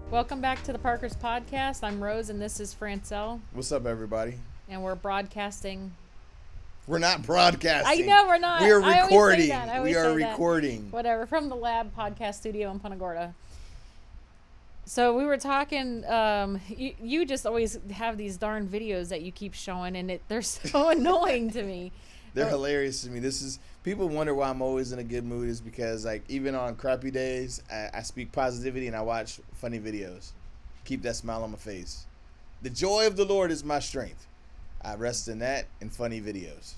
Welcome back to the Parker's Podcast. I'm Rose, and this is Francel. What's up, everybody? And we're broadcasting. We're not broadcasting. I know we're not. We are recording. We are recording. Whatever, from the Lab Podcast Studio in Punta Gorda. So we were talking. You just always have these darn videos that you keep showing, and they're so annoying to me. They're hilarious to me. People wonder why I'm always in a good mood is because, like, even on crappy days, I speak positivity and I watch funny videos. Keep that smile on my face. The joy of the Lord is my strength. I rest in that and funny videos.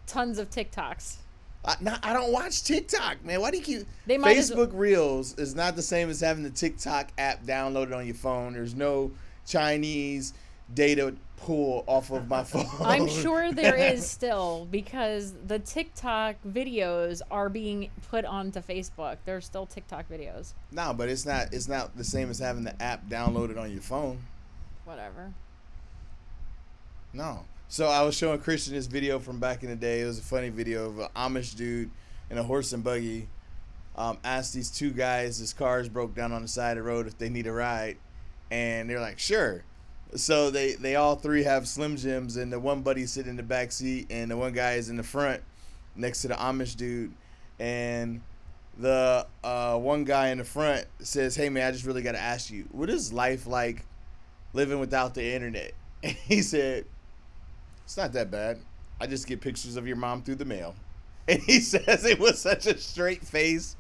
Tons of TikToks. I don't watch TikTok, man. Why do you keep... Facebook Reels is not the same as having the TikTok app downloaded on your phone. There's no Chinese data pull off of my phone. I'm sure there is still, because the TikTok videos are being put onto Facebook. There's still TikTok videos. No, but it's not the same as having the app downloaded on your phone. Whatever. No. So I was showing Christian this video from back in the day. It was a funny video of an Amish dude in a horse and buggy asked these two guys, his cars broke down on the side of the road, if they need a ride. And they're like, sure. So they all three have Slim Jims, and the one buddy's sitting in the back seat, and the one guy is in the front next to the Amish dude. And the one guy in the front says, hey, man, I just really got to ask you, what is life like living without the internet? And he said, it's not that bad. I just get pictures of your mom through the mail. And he says it was such a straight face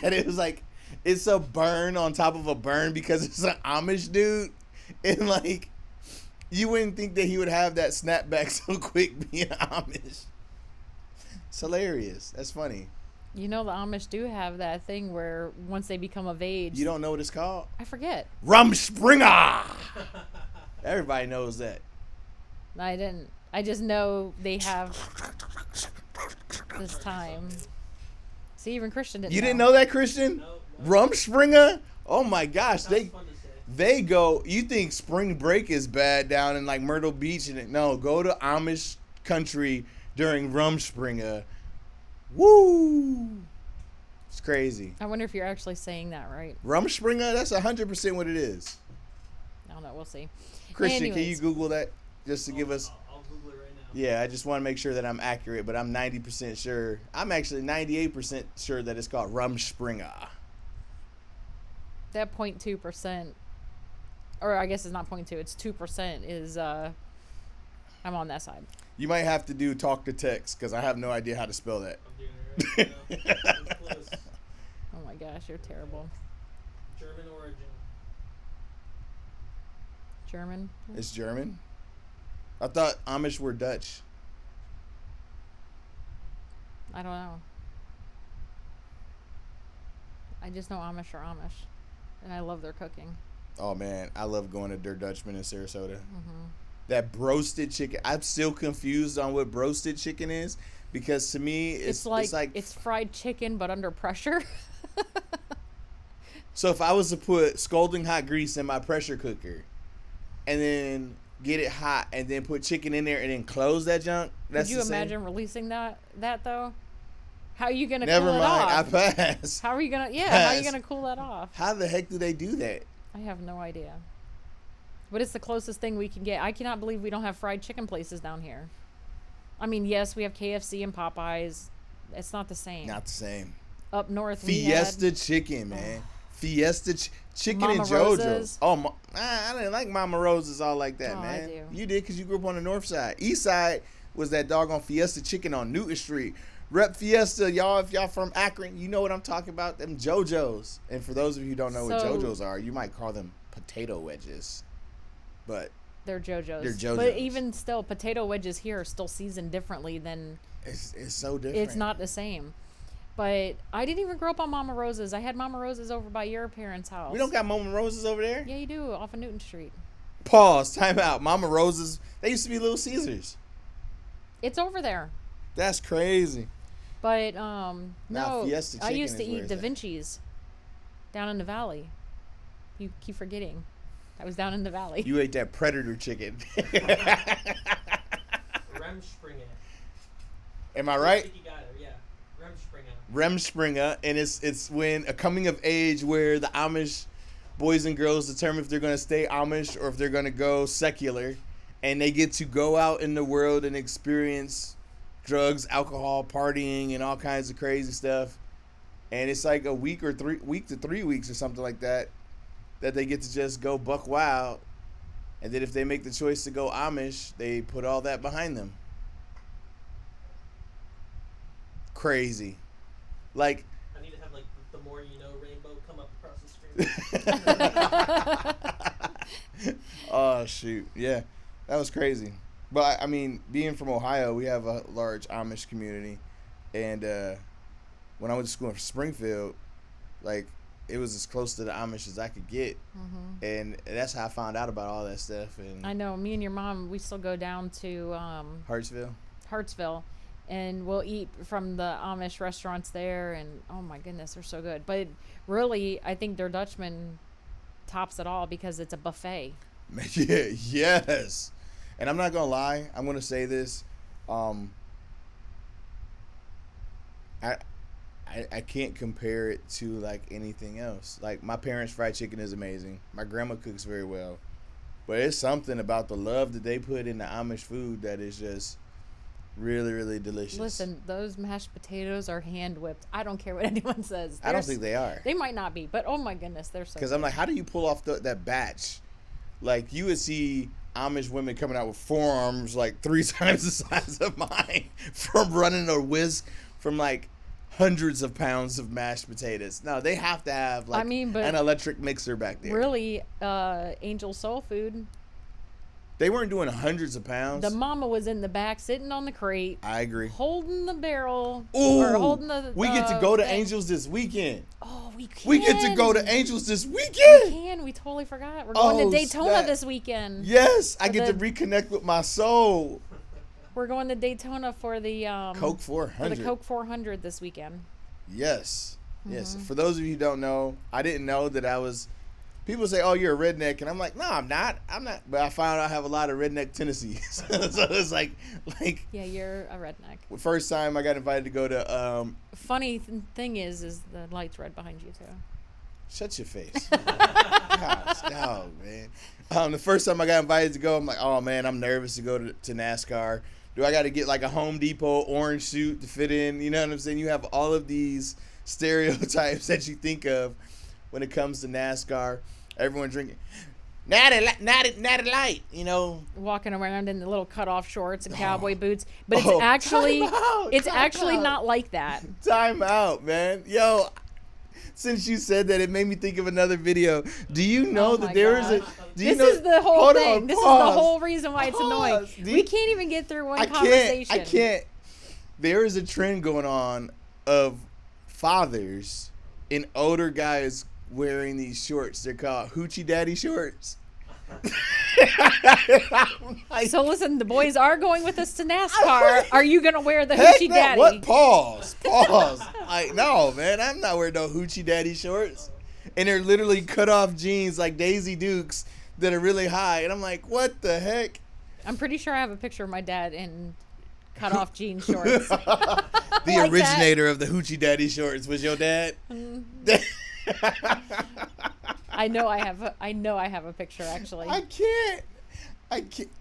that it was like, it's a burn on top of a burn because it's an Amish dude. And, like, you wouldn't think that he would have that snapback so quick being Amish. It's hilarious. That's funny. You know, the Amish do have that thing where once they become of age... You don't know what it's called? I forget. Rumspringa! Everybody knows that. I didn't. I just know they have this time. See, even Christian didn't know. You didn't know that, Christian? No. Rumspringa? Oh, my gosh. That's fun to say. They go, you think spring break is bad down in like Myrtle Beach, and no, go to Amish country during Rumspringa. Woo! It's crazy. I wonder if you're actually saying that right. Rumspringa, that's 100% what it is. I don't know. We'll see. Christian, Anyways. can you Google that just to give us? I'll Google it right now. Yeah, I just want to make sure that I'm accurate, but I'm 90% sure. I'm actually 98% sure that it's called Rumspringa. That 0.2%, or I guess it's not 0.2, it's 2% is, I'm on that side. You might have to do talk to text because I have no idea how to spell that. I'm doing it right now. It's close. Oh my gosh, you're terrible. German origin. German? It's German? I thought Amish were Dutch. I don't know. I just know Amish are Amish, and I love their cooking. Oh, man. I love going to Der Dutchman in Sarasota. Mm-hmm. That broasted chicken. I'm still confused on what broasted chicken is because to me, it's like it's fried chicken, but under pressure. So if I was to put scalding hot grease in my pressure cooker and then get it hot and then put chicken in there and then close that junk, that's Could you imagine releasing that though? How are you going to cool it Never mind. off? I pass. How are you going to, how are you going to cool that off? How the heck do they do that? I have no idea. But it's the closest thing we can get. I cannot believe we don't have fried chicken places down here. I mean, yes, we have KFC and Popeyes. It's not the same. Not the same. Up north, Fiesta chicken, man. Fiesta chicken Mama and JoJo's. Rosa's. Oh, I didn't like Mama Rosa's all like that, Oh, man. I do. You did because you grew up on the north side. East side was that doggone Fiesta chicken on Newton Street. Rep Fiesta, y'all. If y'all from Akron, you know what I'm talking about. Them JoJo's. And for those of you who don't know what JoJo's are, you might call them potato wedges. But they're JoJo's. They're JoJo's. But even still, potato wedges here are still seasoned differently than... It's so different. It's not the same. But I didn't even grow up on Mama Rosa's. I had Mama Rosa's over by your parents' house. We don't got Mama Rosa's over there? Yeah, you do, off of Newton Street. Pause. Time out. Mama Rosa's. They used to be Little Caesars. It's over there. That's crazy. But, Now, no, Fiesta I chicken used to is where eat it's Da at. Vinci's down in the valley. You keep forgetting. I was down in the valley. You ate that Predator chicken. Remspringen. Am I right? I think you got it, yeah. Remspringer, and it's when a coming of age where the Amish boys and girls determine if they're going to stay Amish or if they're going to go secular, and they get to go out in the world and experience drugs, alcohol, partying, and all kinds of crazy stuff. And it's like a week to 3 weeks or something like that they get to just go buck wild. And then if they make the choice to go Amish, they put all that behind them. Crazy. Like, I need to have like the more you know rainbow come up across the screen. Oh shoot, yeah, that was crazy. But I mean, being from Ohio, we have a large Amish community, and when I went to school in Springfield, like it was as close to the Amish as I could get, and that's how I found out about all that stuff. And I know me and your mom, we still go down to Hartsville. And we'll eat from the Amish restaurants there, and oh my goodness, they're so good. But really, I think their Dutchman tops it all because it's a buffet. Yeah, yes. And I'm not gonna lie, I'm gonna say this. I can't compare it to like anything else. Like my parents' fried chicken is amazing. My grandma cooks very well, but it's something about the love that they put in the Amish food that is just really, really delicious. Listen, those mashed potatoes are hand whipped. I don't care what anyone says. I don't think they are. They might not be, but oh my goodness, they're so good. Because I'm like, how do you pull off that batch? Like, you would see Amish women coming out with forearms like 3 times the size of mine from running a whisk from like hundreds of pounds of mashed potatoes. No, they have to have like an electric mixer back there. Really, Angel Soul Food. They weren't doing hundreds of pounds. The mama was in the back, sitting on the crate. I agree. Holding the barrel. Ooh, or holding the. We get to go to Angels this weekend. Oh, we can. We get to go to Angels this weekend. We can. We totally forgot. We're going to Daytona this weekend. Yes, I get to reconnect with my soul. We're going to Daytona for the Coke 400. For the Coke 400 this weekend. Yes, yes. For those of you who don't know, I didn't know that I was. People say, "Oh, you're a redneck," and I'm like, "No, I'm not. I'm not." But I found out I have a lot of redneck tendencies. So it's like. Yeah, you're a redneck. First time I got invited to go to. Funny thing is the light's red behind you too. Shut your face. Gosh, dog, man. The first time I got invited to go, I'm like, "Oh man, I'm nervous to go to NASCAR. Do I got to get like a Home Depot orange suit to fit in?" You know what I'm saying? You have all of these stereotypes that you think of when it comes to NASCAR. Everyone drinking natty light, you know, walking around in the little cutoff shorts and cowboy boots. But it's actually not like that. Time out, man. Yo, since you said that, it made me think of another video. Do you know that there is a? This is the whole thing. This is the whole reason why it's annoying. We can't even get through one conversation. I can't. There is a trend going on of fathers and older guys wearing these shorts. They're called Hoochie Daddy shorts. So listen, the boys are going with us to NASCAR. Are you gonna wear the Hoochie Daddy? What? Pause. Like, no, man, I'm not wearing no Hoochie Daddy shorts. And they're literally cut off jeans like Daisy Dukes that are really high. And I'm like, what the heck? I'm pretty sure I have a picture of my dad in cut off jean shorts. The like originator of the Hoochie Daddy shorts was your dad. I know I have a picture actually. I can't.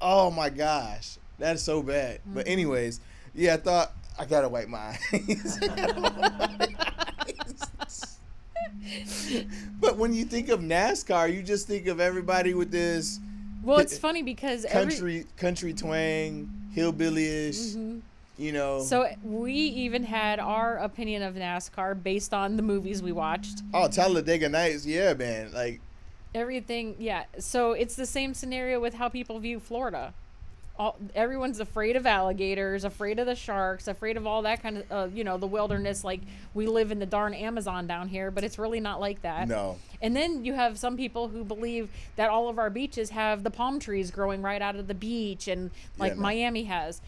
Oh my gosh, that's so bad. But anyways, yeah, I thought I gotta wipe my eyes. But when you think of NASCAR, you just think of everybody with this. Well, it's funny because country twang, hillbilly-ish. You know. So we even had our opinion of NASCAR based on the movies we watched. Oh, Talladega Nights, yeah, man. Like everything, yeah. So it's the same scenario with how people view Florida. Everyone's afraid of alligators, afraid of the sharks, afraid of all that kind of, the wilderness. Like we live in the darn Amazon down here, but it's really not like that. No. And then you have some people who believe that all of our beaches have the palm trees growing right out of the beach, and like Miami has.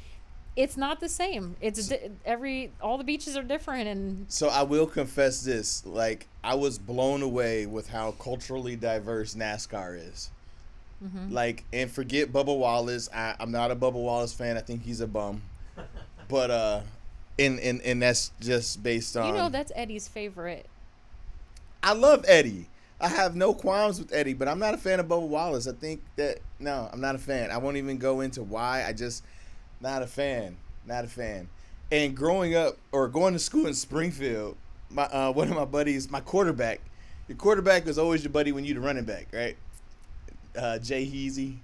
It's not the same. It's all the beaches are different, and so I will confess this: like I was blown away with how culturally diverse NASCAR is. Like, and forget Bubba Wallace. I'm not a Bubba Wallace fan. I think he's a bum. But And that's just based on. You know, that's Eddie's favorite. I love Eddie. I have no qualms with Eddie, but I'm not a fan of Bubba Wallace. I think that I'm not a fan. I won't even go into why. I just not a fan. Not a fan. And growing up or going to school in Springfield, my one of my buddies, my quarterback. Your quarterback was always your buddy when you the running back, right? Jay Heasy,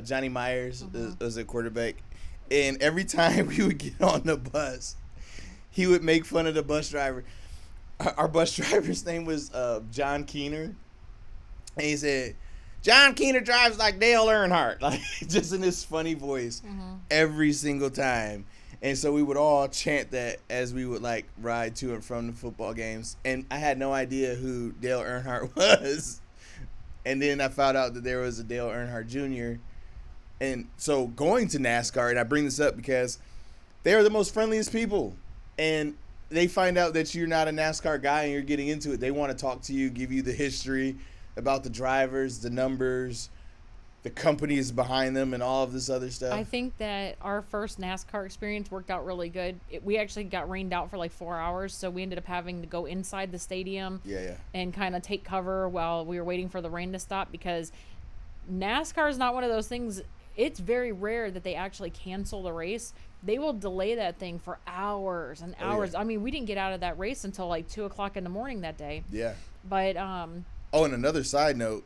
Johnny Myers was a quarterback, and every time we would get on the bus, he would make fun of the bus driver. Our bus driver's name was John Keener, and he said, "John Keener drives like Dale Earnhardt," like just in this funny voice every single time. And so we would all chant that as we would like ride to and from the football games. And I had no idea who Dale Earnhardt was. And then I found out that there was a Dale Earnhardt Jr. And so going to NASCAR, and I bring this up because they are the most friendliest people. And they find out that you're not a NASCAR guy and you're getting into it. They want to talk to you, give you the history about the drivers, the numbers, the companies behind them, and all of this other stuff. I think that our first NASCAR experience worked out really good. We actually got rained out for like 4 hours, so we ended up having to go inside the stadium and kind of take cover while we were waiting for the rain to stop, because NASCAR is not one of those things. It's very rare that they actually cancel the race. They will delay that thing for hours and hours. I mean, we didn't get out of that race until like 2 o'clock in the morning that day. Yeah. But oh, and another side note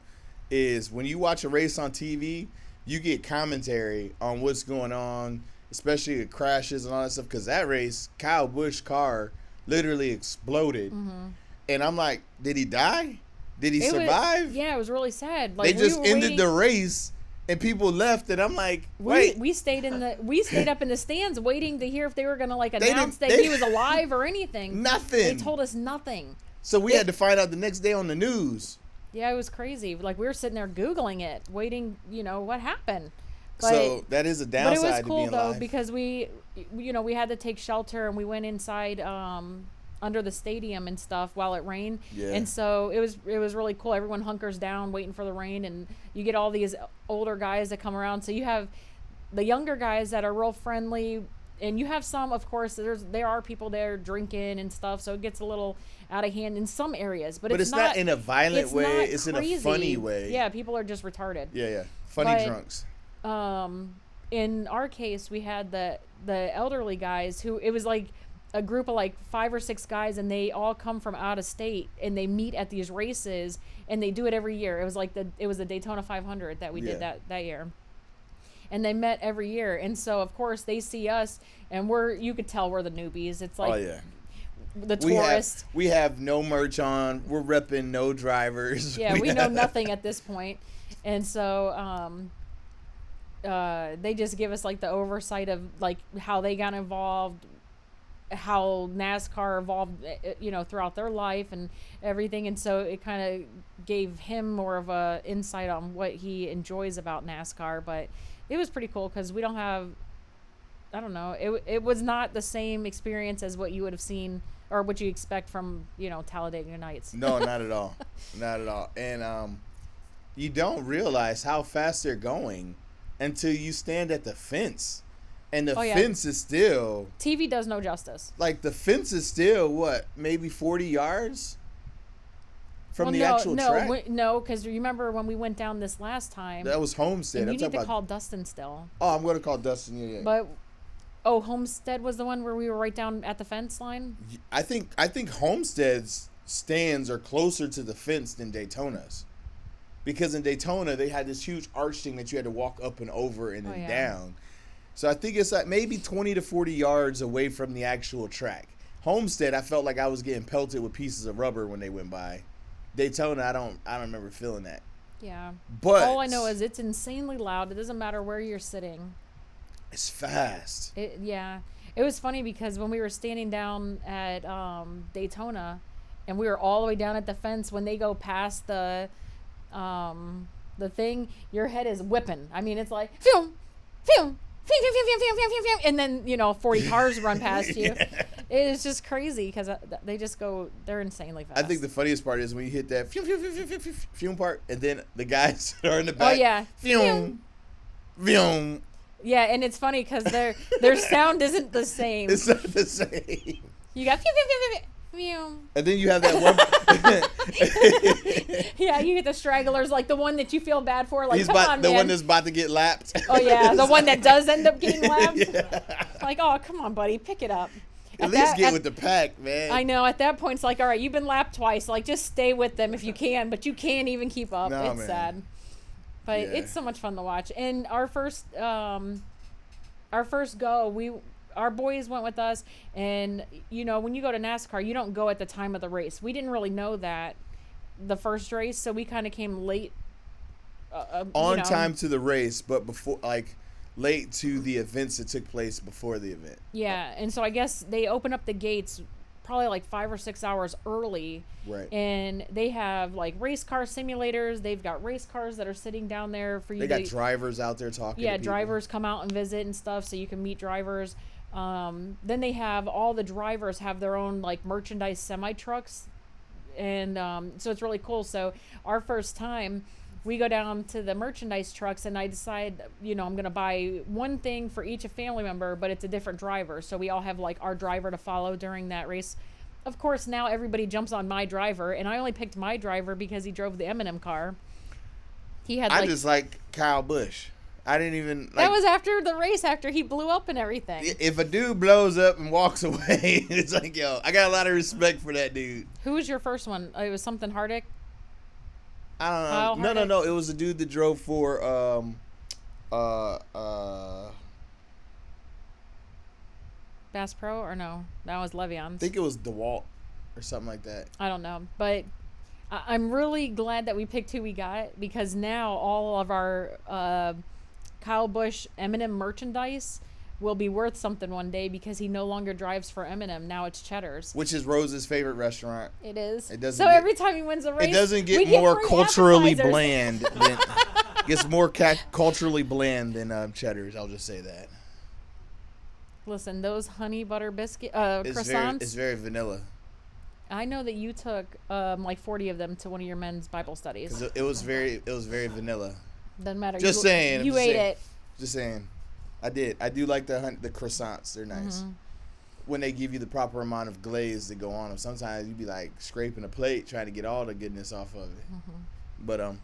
is when you watch a race on TV, you get commentary on what's going on, especially the crashes and all that stuff. Because that race, Kyle Busch's car literally exploded. And I'm like, did he die? Did he survive? Yeah, it was really sad. Like, they just ended the race and people left, and I'm like, wait. We stayed up in the stands waiting to hear if they were gonna like announce that he was alive or anything. Nothing. They told us nothing. So we had to find out the next day on the news. Yeah, it was crazy. Like, we were sitting there Googling it, waiting, what happened. But, so that is a downside to being alive. But it was cool, though, because we had to take shelter, and we went inside under the stadium and stuff while it rained. Yeah. And so it was really cool. Everyone hunkers down waiting for the rain, and you get all these older guys that come around. So you have the younger guys that are real friendly, and you have some, of course, there are people there drinking and stuff, so it gets a little out of hand in some areas, but it's not in a violent way. It's in a funny way. Yeah, people are just retarded. Yeah, funny drunks. In our case, we had the elderly guys who, it was like a group of like 5 or 6 guys, and they all come from out of state, and they meet at these races, and they do it every year. It was like the Daytona 500 that we did that year. And they met every year, and so of course they see us, and you could tell we're the newbies. It's like the tourists. We have no merch on. We're repping no drivers. Yeah, we know nothing at this point. And so they just give us like the oversight of like how they got involved, how NASCAR evolved, throughout their life and everything. And so it kind of gave him more of a insight on what he enjoys about NASCAR. But it was pretty cool because we don't have, I don't know, it was not the same experience as what you would have seen or what you expect from, Talladega Nights. No, not at all. Not at all. And you don't realize how fast they're going until you stand at the fence. And the fence is still... TV does no justice. Like, the fence is still, what, maybe 40 yards from the actual track? No, because remember when we went down this last time... That was Homestead. And you need to call Dustin still. Oh, I'm going to call Dustin, yeah. But... Homestead was the one where we were right down at the fence line? I think Homestead's stands are closer to the fence than Daytona's. Because in Daytona, they had this huge arch thing that you had to walk up and over and then down. So I think it's like maybe 20 to 40 yards away from the actual track. Homestead, I felt like I was getting pelted with pieces of rubber when they went by. Daytona, I don't remember feeling that. Yeah. But all I know is it's insanely loud. It doesn't matter where you're sitting. It's fast. It was funny because when we were standing down at Daytona, and we were all the way down at the fence, when they go past the thing, your head is whipping. I mean, it's like phew, phew, phew, phew, phew, phew, phew, phew, and then 40 cars run past you. It's just crazy because they just go. They're insanely fast. I think the funniest part is when you hit that phew, phew, phew, phew, phew, phew part, and then the guys that are in the back. Oh yeah. Phew, phew. Yeah, and it's funny because their sound isn't the same. It's not the same. You got pew, pew, pew, pew, pew. And then you have that one. Yeah, you get the stragglers, like the one that you feel bad for. Like, He's come on, the man. one that's about to get lapped. Oh yeah, the one that does end up getting lapped. Yeah. Like, oh, come on, buddy, pick it up. At least get with the pack, man. I know. At that point, it's like, all right, you've been lapped twice. Like, just stay with them if you can, but you can't even keep up. No, It's man. sad, but Yeah. it's so much fun to watch. And our first go, our boys went with us, and you know, when you go to NASCAR, you don't go at the time of the race. We didn't really know that the first race, so we kind of came late. On time to the race, but before, like, late to the events that took place before the event. Yeah, and so I guess they open up the gates probably like 5 or 6 hours early. Right. And they have like race car simulators. They've got race cars that are sitting down there for you. They got drivers out there talking. Yeah, to people. drivers come out and visit and stuff, so you can meet drivers. Then they have all the drivers have their own like merchandise semi trucks, and so it's really cool. So our first time, we go down to the merchandise trucks, and I decide, you know, I'm going to buy one thing for each family member, but it's a different driver. So we all have like our driver to follow during that race. Of course, now everybody jumps on my driver, and I only picked my driver because he drove the M&M car. He had I just like Kyle Busch. I didn't even like. That was after the race, after he blew up and everything. If a dude blows up and walks away, it's like, yo, I got a lot of respect for that dude. Who was your first one? It was something Hardick? I don't know. Kyle No. Hardick? It was a dude that drove for Bass Pro or no? That was Le'Veon's. I think it was DeWalt or something like that. I don't know, but I'm really glad that we picked who we got, because now all of our Kyle Busch M&M merchandise will be worth something one day, because he no longer drives for M&M. Now it's Cheddar's. Which is Rose's favorite restaurant. It is. It doesn't so get- every time he wins a race, It doesn't we get more free culturally appetizers. bland than gets more culturally bland than Cheddar's. I'll just say that. Listen, those honey butter biscuit It's croissants. very vanilla. I know that you took like 40 of them to one of your men's Bible studies. 'Cause it was very vanilla. Doesn't matter. Just saying. You just ate saying. it. Just saying. I did. I do like the croissants. They're nice. Mm-hmm. When they give you the proper amount of glaze to go on them. Sometimes you be like scraping a plate trying to get all the goodness off of it. Mm-hmm. But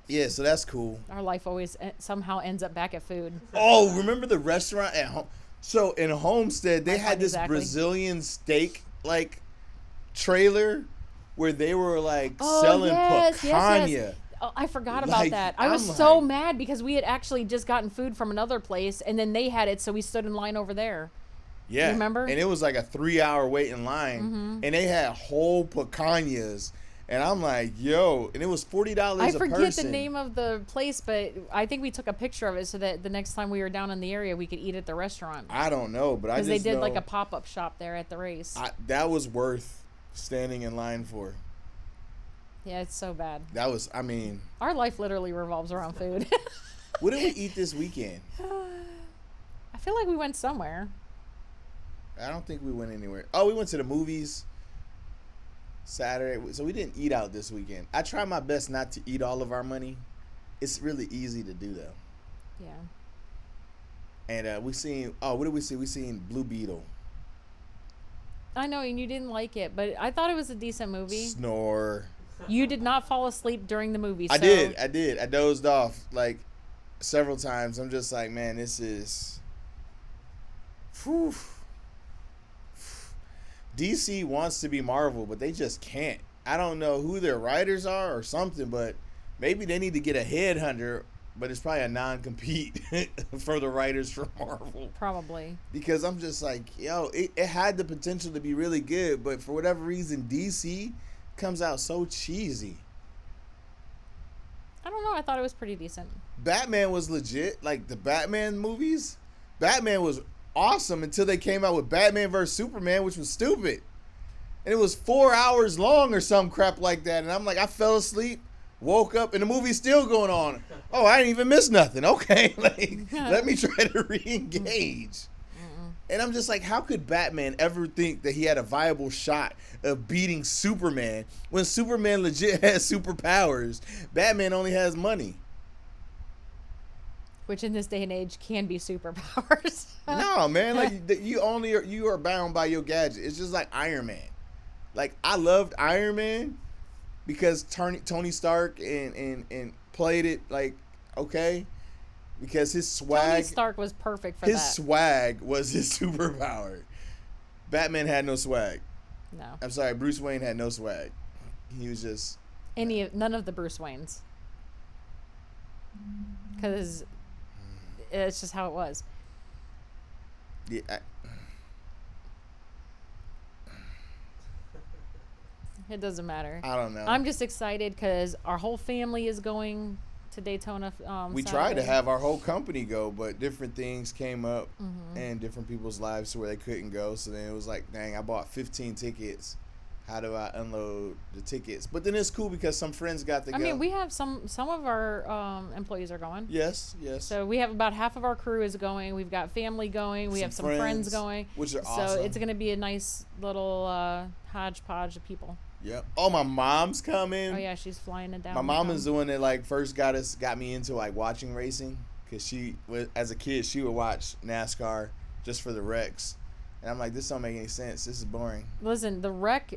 yeah, so that's cool. Our life always somehow ends up back at food. Oh, remember the restaurant at home? So in Homestead, they had this Exactly. Brazilian steak like trailer where they were like Oh, selling yes, picanha. yes. Oh, I forgot about Like, that. I I'm was so like- mad because we had actually just gotten food from another place, and then they had it, so we stood in line over there. Yeah. Remember? And it was like a 3-hour wait in line, and they had whole picanhas. And I'm like, yo, and it was $40 I a forget person. the name of the place, but I think we took a picture of it so that the next time we were down in the area, we could eat at the restaurant. I don't know, but I Because just they did know like a pop-up shop there at the race. that was worth standing in line for. Yeah, it's so bad. That was, I mean, Our life literally revolves around food. what did we eat this weekend? I feel like we went somewhere. I don't think we went anywhere. Oh, we went to the movies Saturday. So we didn't eat out this weekend. I try my best not to eat all of our money. It's really easy to do though. Yeah. And we seen, what did we see? We seen Blue Beetle. I know, and you didn't like it, but I thought it was a decent movie. Snore. You did not fall asleep during the movie. So I did. I dozed off like several times. I'm just like, man, this is. Whew. DC wants to be Marvel, but they just can't. I don't know who their writers are or something, but maybe they need to get a headhunter, but it's probably a non-compete for the writers for Marvel. Probably. Because I'm just like, yo, it had the potential to be really good, but for whatever reason, DC comes out so cheesy. I don't know. I thought it was pretty decent. Batman was legit. Like the Batman movies, Batman was awesome until they came out with Batman vs Superman, which was stupid. And it was 4 hours long or some crap like that. And I'm like, I fell asleep, woke up, and the movie's still going on. Oh, I didn't even miss nothing. Okay, like let me try to re-engage. And I'm just like, how could Batman ever think that he had a viable shot of beating Superman when Superman legit has superpowers? Batman only has money. which in this day and age can be superpowers. No, man, like you are bound by your gadget. It's just like Iron Man. Like I loved Iron Man because Tony Stark and played it like okay because his swag. Tony Stark was perfect for that. His swag was his superpower. Batman had no swag. No. I'm sorry, Bruce Wayne had no swag. He was just none of the Bruce Waynes. Because it's just how it was. Yeah. It doesn't matter. I don't know. I'm just excited because our whole family is going to Daytona. We tried to have our whole company go, but different things came up in different people's lives to where they couldn't go. So then it was like, dang, I bought 15 tickets. How do I unload the tickets? But then it's cool because some friends got to go. I mean, we have some of our employees are going. Yes. So we have about half of our crew is going. We've got family going. We have some friends going. Which are awesome. So it's going to be a nice little hodgepodge of people. Yep. Oh, my mom's coming. Oh yeah, she's flying it down. My mom is the one that like first got me into like watching racing because as a kid she would watch NASCAR just for the wrecks, and I'm like, this don't make any sense. This is boring. Listen, the wreck.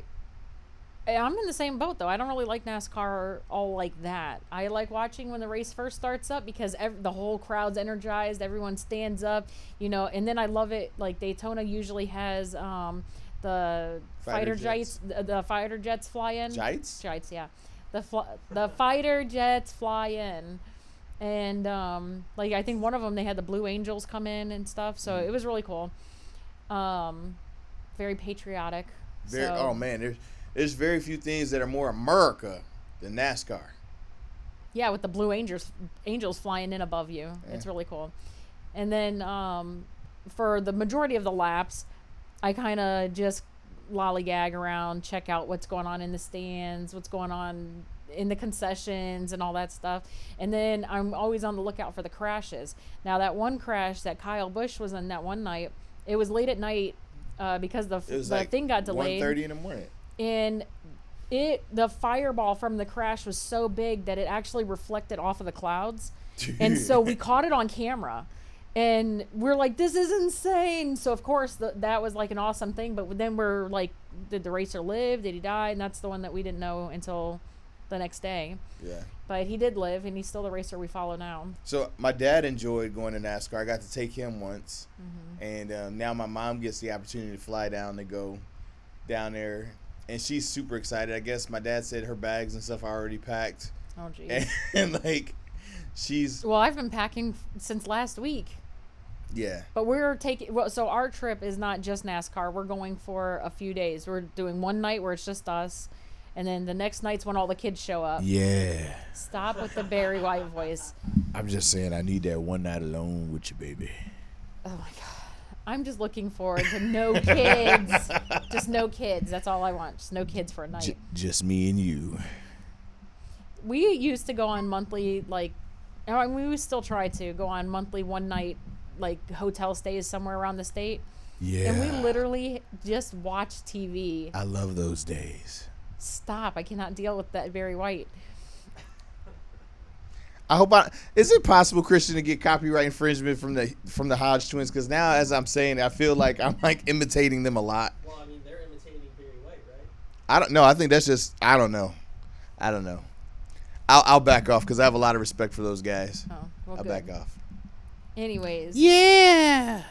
I'm in the same boat though. I don't really like NASCAR all like that. I like watching when the race first starts up because the whole crowd's energized. Everyone stands up, and then I love it. Like Daytona usually has the fighter jets. The fighter jets fly in. Jets, yeah. The fighter jets fly in, and like I think one of them they had the Blue Angels come in and stuff. So it was really cool. Very patriotic. Oh man, there's very few things that are more America than NASCAR. Yeah, with the Blue Angels flying in above you. Yeah. It's really cool. And then for the majority of the laps, I kind of just lollygag around, check out what's going on in the stands, what's going on in the concessions and all that stuff. And then I'm always on the lookout for the crashes. Now, that one crash that Kyle Busch was in that one night, it was late at night because the thing got delayed. 1:30 in the morning. And the fireball from the crash was so big that it actually reflected off of the clouds. And so we caught it on camera. And we're like, this is insane. So, of course, that was like an awesome thing. But then we're like, did the racer live? Did he die? And that's the one that we didn't know until the next day. Yeah. But he did live, and he's still the racer we follow now. So my dad enjoyed going to NASCAR. I got to take him once. And now my mom gets the opportunity to fly down to go down there. And she's super excited. I guess my dad said her bags and stuff are already packed. Oh, geez. And like, Well, I've been packing since last week. Yeah. But we're so our trip is not just NASCAR. We're going for a few days. We're doing one night where it's just us. And then the next night's when all the kids show up. Yeah. Stop with the Barry White voice. I'm just saying I need that one night alone with you, baby. Oh, my God. I'm just looking forward to no kids. Just no kids. That's all I want. Just no kids for a night. Just me and you. We used to go on monthly, we still try to go on monthly one night, hotel stays somewhere around the state. Yeah. And we literally just watch TV. I love those days. Stop. I cannot deal with that Barry White. Is it possible, Christian, to get copyright infringement from the Hodge twins? Because now, as I'm saying, I feel like I'm imitating them a lot. Well, I mean, they're imitating Barry White, right? I don't know. I think that's just I don't know. I'll back off because I have a lot of respect for those guys. Oh, well, I'll good. back off. Anyways. Yeah.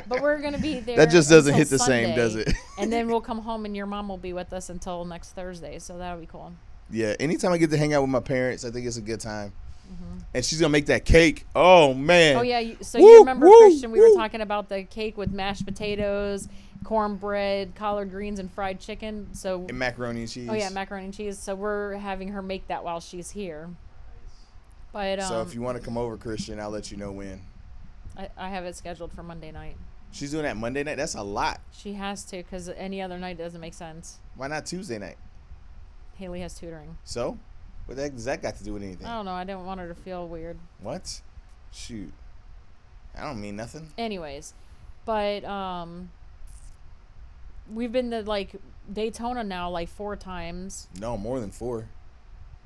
But we're gonna be there. That just doesn't hit the Sunday, same, does it? And then we'll come home and your mom will be with us until next Thursday. So that'll be cool. Yeah, anytime I get to hang out with my parents, I think it's a good time. And she's going to make that cake. Oh, man. Oh, yeah. You remember, Christian, we were talking about the cake with mashed potatoes, cornbread, collard greens, and fried chicken. And macaroni and cheese. Oh, yeah, macaroni and cheese. So we're having her make that while she's here. But so if you want to come over, Christian, I'll let you know when. I have it scheduled for Monday night. She's doing that Monday night? That's a lot. She has to because any other night doesn't make sense. Why not Tuesday night? Haley has tutoring. So? What the heck does that got to do with anything? I don't know. I didn't want her to feel weird. What? Shoot. I don't mean nothing. Anyways. But, we've been to, Daytona now, 4 times. No, more than 4.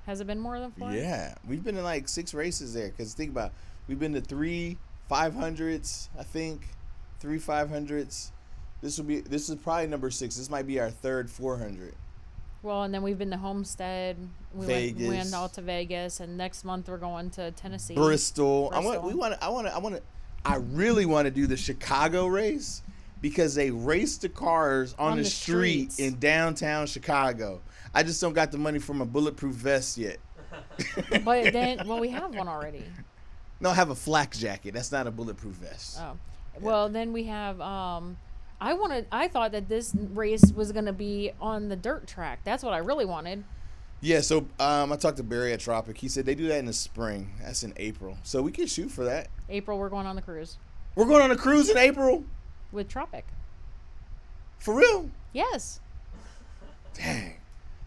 Has it been more than 4? Yeah, we've been in like 6 races there. Because think about it, we've been to 3 500s, I think. 3 500s. This is probably number 6. This might be our 3rd 400. Well, and then we've been to Homestead. We went out to Vegas, and next month we're going to Tennessee. Bristol. I really want to do the Chicago race because they race the cars on the street in downtown Chicago. I just don't got the money for my bulletproof vest yet. But then, we have one already. No, I have a flak jacket. That's not a bulletproof vest. Oh, well, then we have. I thought that this race was going to be on the dirt track. That's what I really wanted. Yeah, so I talked to Barry at Tropic. He said they do that in the spring. That's in April. So we can shoot for that. April, we're going on the cruise. We're going on a cruise in April? With Tropic. For real? Yes. Dang.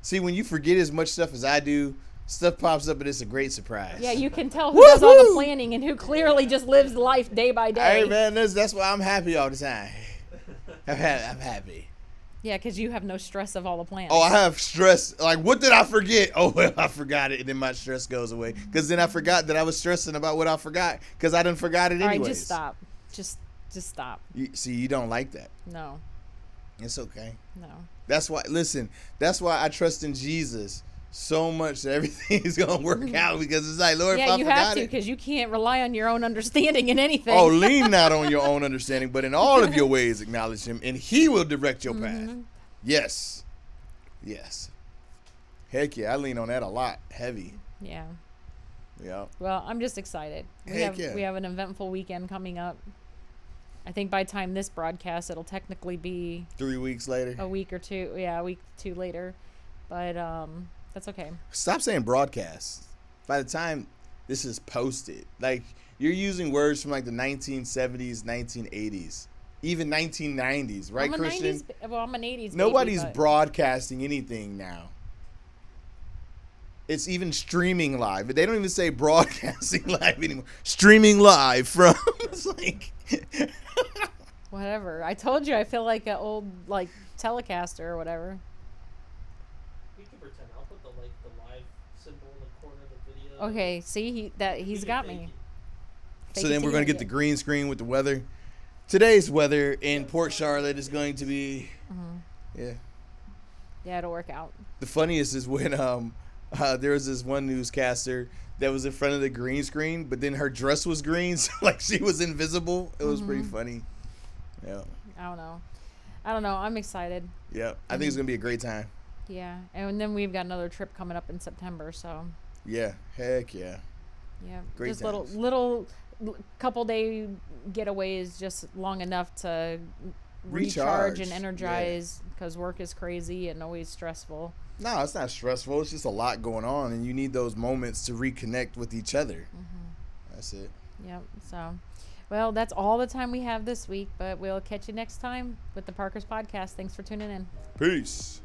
See, when you forget as much stuff as I do, stuff pops up and it's a great surprise. Yeah, you can tell who does all the planning and who clearly just lives life day by day. Hey, man, that's why I'm happy all the time. I'm happy. Yeah, because you have no stress of all the plans. Oh, I have stress. Like, what did I forget? Oh, well, I forgot it, and then my stress goes away. Because then I forgot that I was stressing about what I forgot because I done forgot it anyways. All right, just stop. Just stop. You don't like that. No. It's okay. No. That's why I trust in Jesus so much that everything is going to work out because it's like, Lord, if I forgot it. Yeah, you have to because you can't rely on your own understanding in anything. Oh, lean not on your own understanding, but in all of your ways acknowledge him, and he will direct your path. Yes. Heck yeah, I lean on that a lot. Heavy. Yeah. Yeah. Well, I'm just excited. We have an eventful weekend coming up. I think by the time this broadcast, it'll technically be 3 weeks later. A week or two. Yeah, a week or 2 later. But that's okay. Stop saying broadcast. By the time this is posted, like you're using words from like the 1970s, 1980s, even 1990s, right, Christian? I'm an 80s Nobody's baby, broadcasting anything now. It's even streaming live. They don't even say broadcasting live anymore. Streaming live from it's like whatever. I told you I feel like an old like Telecaster or whatever. We can pretend. I'll put the live symbol in the corner of the video. Okay, see he's got me. So then we're gonna get the green screen with the weather. Today's weather in Port Charlotte is going to be Yeah, it'll work out. The funniest is when there was this one newscaster that was in front of the green screen, but then her dress was green, so like she was invisible. It was pretty funny. Yeah. I don't know. I'm excited. Yeah, I think it's gonna be a great time. Yeah, and then we've got another trip coming up in September, so. Yeah, heck yeah. Yeah, great just times. little couple day getaways, just long enough to recharge and energize because work is crazy and always stressful. No, it's not stressful. It's just a lot going on, and you need those moments to reconnect with each other. That's it. Yep. So, well, that's all the time we have this week, but we'll catch you next time with the Parker's Podcast. Thanks for tuning in. Peace.